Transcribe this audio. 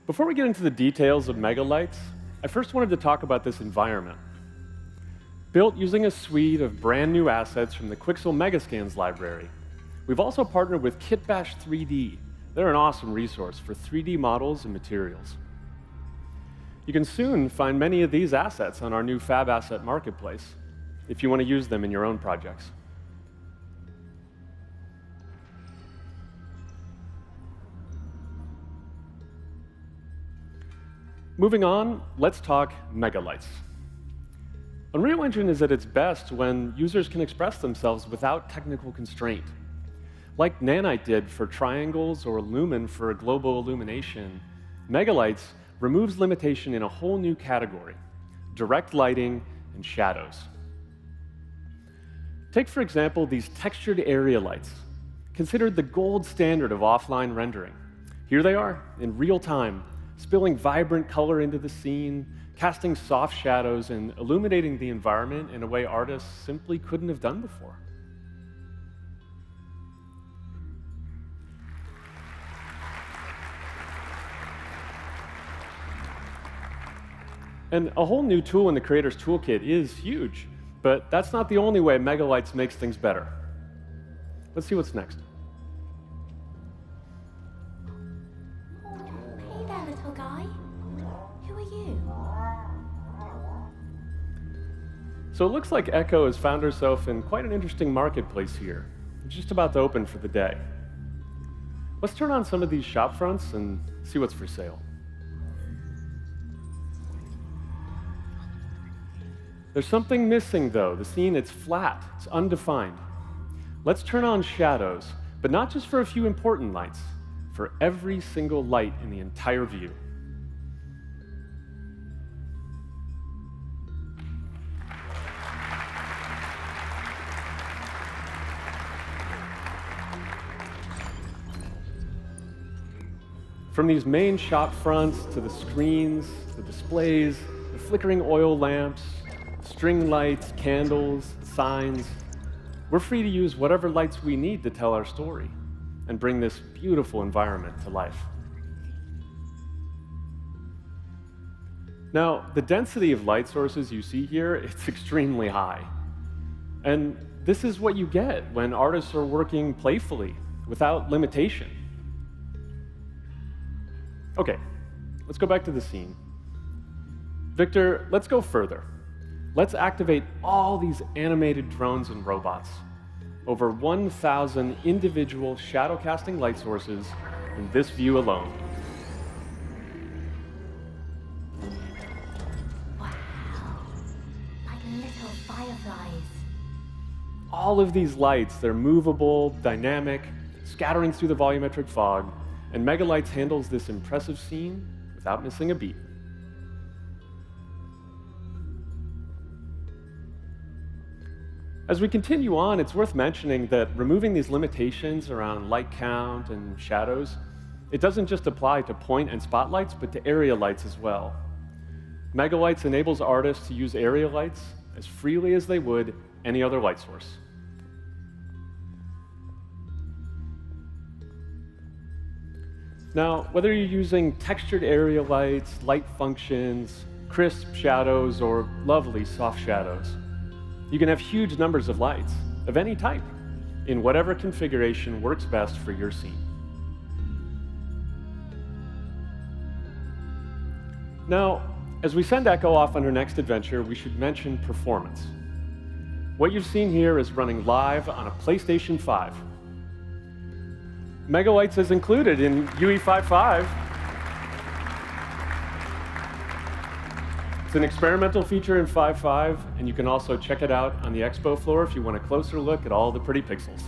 Before we get into the details of megalights, I first wanted to talk about this environment. Built using a suite of brand new assets from the Quixel Megascans library, we've also partnered with Kitbash 3D. They're an awesome resource for 3D models and materials. You can soon find many of these assets on our new Fab Asset Marketplace if you want to use them in your own projects. Moving on, let's talk megalights. Unreal Engine is at its best when users can express themselves without technical constraint. Like Nanite did for triangles or Lumen for a global illumination, megalights removes limitation in a whole new category: direct lighting and shadows. Take, for example, these textured area lights, considered the gold standard of offline rendering. Here they are, in real time, spilling vibrant color into the scene, casting soft shadows, and illuminating the environment in a way artists simply couldn't have done before. And a whole new tool in the Creator's Toolkit is huge, but that's not the only way megalights makes things better. Let's see what's next. Hey there, little guy. Who are you? So it looks like Echo has found herself in quite an interesting marketplace here. It's just about to open for the day. Let's turn on some of these shop fronts and see what's for sale. There's something missing, though. The scene, it's flat, it's undefined. Let's turn on shadows, but not just for a few important lights, for every single light in the entire view. From these main shop fronts to the screens, the displays, the flickering oil lamps, string lights, candles, signs, we're free to use whatever lights we need to tell our story and bring this beautiful environment to life. Now, the density of light sources you see here, it's extremely high. And this is what you get when artists are working playfully, without limitation. Okay, let's go back to the scene. Victor, let's go further. Let's activate all these animated drones and robots. Over 1,000 individual shadow-casting light sources in this view alone. Wow. Like little fireflies. All of these lights, they're movable, dynamic, scattering through the volumetric fog, and Megalights handles this impressive scene without missing a beat. As we continue on, it's worth mentioning that removing these limitations around light count and shadows, it doesn't just apply to point and spotlights, but to area lights as well. Megalights enables artists to use area lights as freely as they would any other light source. Now, whether you're using textured area lights, light functions, crisp shadows, or lovely soft shadows, you can have huge numbers of lights of any type in whatever configuration works best for your scene. Now, as we send Echo off on her next adventure, we should mention performance. What you've seen here is running live on a PlayStation 5. Megalights is included in UE5.5. It's an experimental feature in 5.5, and you can also check it out on the expo floor if you want a closer look at all the pretty pixels.